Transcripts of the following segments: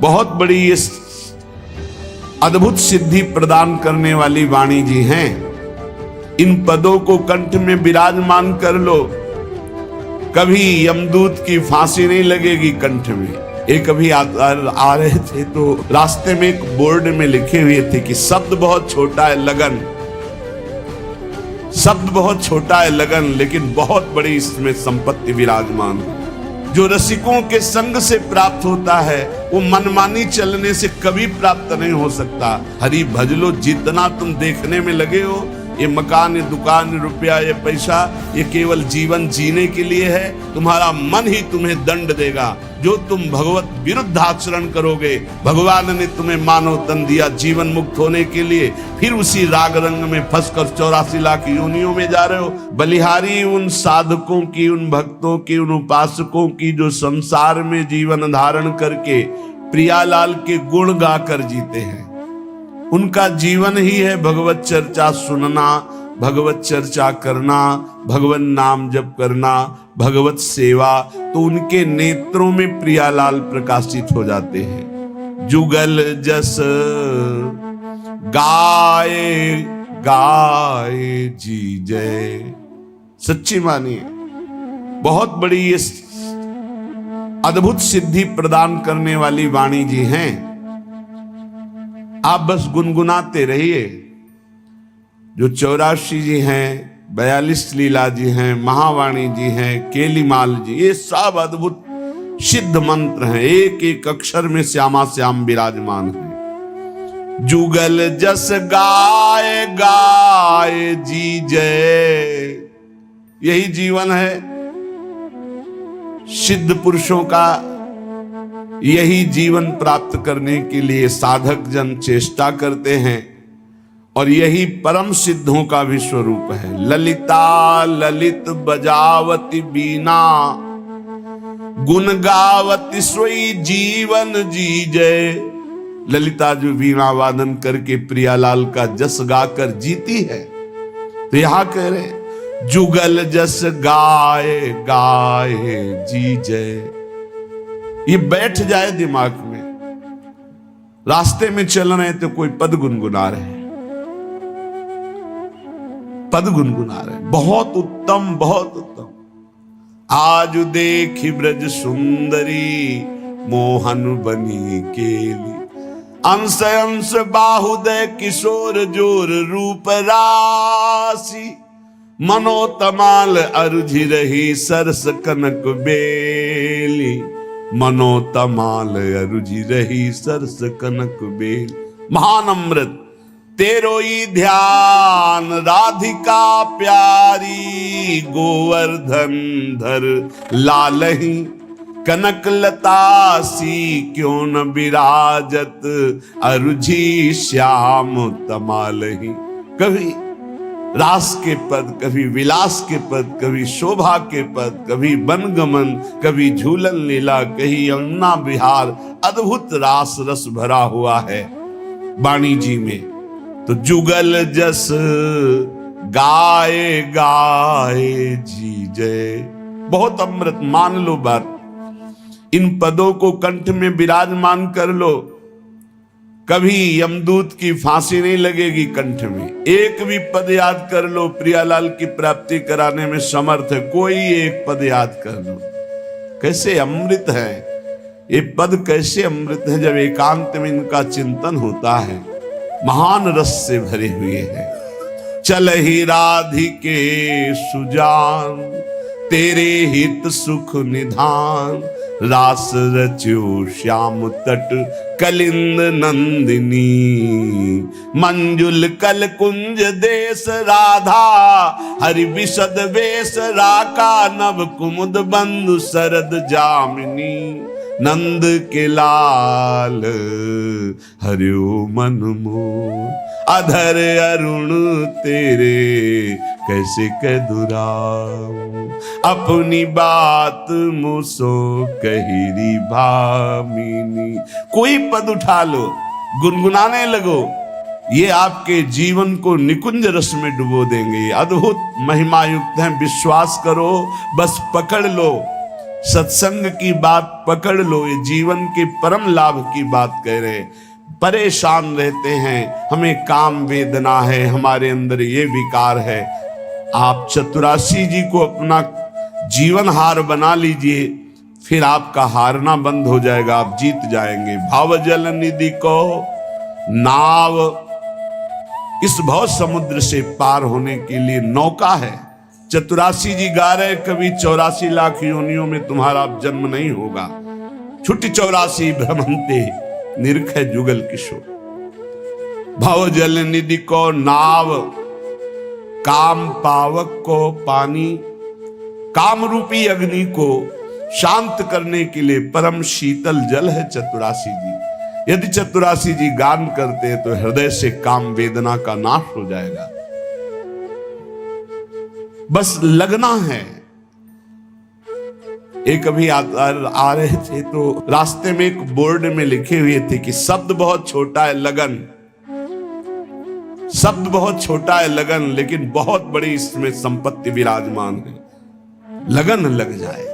बहुत बड़ी ये अद्भुत सिद्धि प्रदान करने वाली वाणी जी हैं। इन पदों को कंठ में विराजमान कर लो, कभी यमदूत की फांसी नहीं लगेगी कंठ में। एक अभी आ रहे थे तो रास्ते में एक बोर्ड में लिखे हुए थे कि शब्द बहुत छोटा है लगन, शब्द बहुत छोटा है लगन, लेकिन बहुत बड़ी इसमें संपत्ति विराजमान है। जो रसिकों के संग से प्राप्त होता है वो मनमानी चलने से कभी प्राप्त नहीं हो सकता। हरि भज लो, जितना तुम देखने में लगे हो, ये मकान, ये दुकान, ये रुपया, ये पैसा, ये केवल जीवन जीने के लिए है। तुम्हारा मन ही तुम्हें दंड देगा। जो तुम भगवत विरुद्ध आचरण करोगे, भगवान ने तुम्हें मानव तन दिया जीवन मुक्त होने के लिए, फिर उसी राग रंग में फंसकर 84 लाख योनियों में जा रहे हो। बलिहारी उन साधकों की, उन भक्तों की, उन उपासकों की जो संसार में जीवन धारण करके प्रियालाल के गुण गाकर जीते हैं। उनका जीवन ही है भगवत चर्चा सुनना, भगवत चर्चा करना, भगवान नाम जप करना, भगवत सेवा। तो उनके नेत्रों में प्रियालाल प्रकाशित हो जाते हैं। जुगल जस गाए गाए जी जय। सच्ची मानिए, बहुत बड़ी ये अद्भुत सिद्धि प्रदान करने वाली वाणी जी हैं। आप बस गुनगुनाते रहिए। जो 84 जी हैं, 42 लीला जी हैं, महावाणी जी हैं, केलीमाल जी, ये सब अद्भुत सिद्ध मंत्र हैं। एक एक अक्षर में श्यामा श्याम विराजमान है। जुगल जस गाए गाए जी जय, यही जीवन है सिद्ध पुरुषों का। यही जीवन प्राप्त करने के लिए साधक जन चेष्टा करते हैं और यही परम सिद्धों का भी स्वरूप है। ललिता ललित बजावती बीना, गुण गावती सोई जीवन जी जय। ललिता जो वीणा वादन करके प्रियालाल का जस गाकर जीती है, तो यहां कह रहे जुगल जस गाए गाए जी जय। ये बैठ जाए दिमाग में। रास्ते में चल रहे तो कोई पद गुनगुना रहे, पद गुनगुना रहे, बहुत उत्तम, बहुत उत्तम। आज देखी ब्रज सुंदरी, मोहन बनी केली, अंश अंश बाहुदय किशोर जोर रूप राशि, मनोतमाल अरुझि रही सरस कनक बेली, मनोतमाल अरुझि रही सरस कनक बेल। महान अमृत तेरो ही ध्यान, राधिका प्यारी, गोवर्धन धर लालही, कनक लता सी क्यों न विराजत, अरुझि श्याम तमालही। कभी रास के पद, कभी विलास के पद, कभी शोभा के पद, कभी वनगमन, कभी झूलन लीला, कहीं यमुना विहार। अद्भुत रास रस भरा हुआ है वाणी जी में। तो जुगल जस गाए गाए जी जय, बहुत अमृत। मान लो बात, इन पदों को कंठ में विराजमान कर लो, कभी यमदूत की फांसी नहीं लगेगी कंठ में। एक भी पद याद कर लो, प्रियालाल की प्राप्ति कराने में समर्थ है। कोई एक पद याद कर लो। कैसे अमृत है ये पद, कैसे अमृत है जब एकांत में इनका चिंतन होता है। महान रस से भरे हुए हैं। चल ही राधिके सुजान, तेरे हित सुख निधान, रास रच्यो श्याम तट कलिंद नंदिनी, मंजुल कल कुंज देश राधा, हरि विशद वेश राका, नव कुमुद बंधु शरद जामिनी, नंद के लाल हरियो मन मोर, अधर अरुण तेरे कैसे कदुराऊं, अपनी बात मुसो कहिरी भामिनी। कोई पद उठा लो, गुनगुनाने लगो, ये आपके जीवन को निकुंज रस में डुबो देंगे। अद्भुत महिमा युक्त हैं, विश्वास करो, बस पकड़ लो। सत्संग की बात पकड़ लो, ये जीवन के परम लाभ की बात कह रहे। परेशान रहते हैं, हमें काम वेदना है, हमारे अंदर ये विकार है। आप चतुरासी जी को अपना जीवन हार बना लीजिए, फिर आपका हारना बंद हो जाएगा, आप जीत जाएंगे। भाव जल निधि को नाव, इस भव समुद्र से पार होने के लिए नौका है। चतुरासी जी गा रहे, कभी 84 लाख योनियों में तुम्हारा जन्म नहीं होगा। छुट्टी 84 भ्रमंते निरख जुगल किशोर। भव जल निधि को नाव, काम पावक को पानी, काम रूपी अग्नि को शांत करने के लिए परम शीतल जल है चतुरासी जी। यदि चतुरासी जी गान करते तो हृदय से काम वेदना का नाश हो जाएगा। बस लगना है। एक अभी आ रहे थे तो रास्ते में एक बोर्ड में लिखे हुए थे कि शब्द बहुत छोटा है लगन, शब्द बहुत छोटा है लगन, लेकिन बहुत बड़ी इसमें संपत्ति विराजमान है। लगन लग जाए,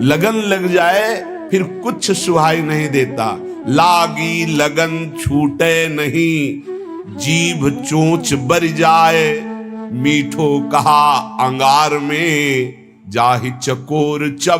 लगन लग जाए, फिर कुछ सुहाई नहीं देता। लागी लगन छूटे नहीं, जीभ चोंच बर जाए, मीठो कहा अंगार में, जाहि चकोर चब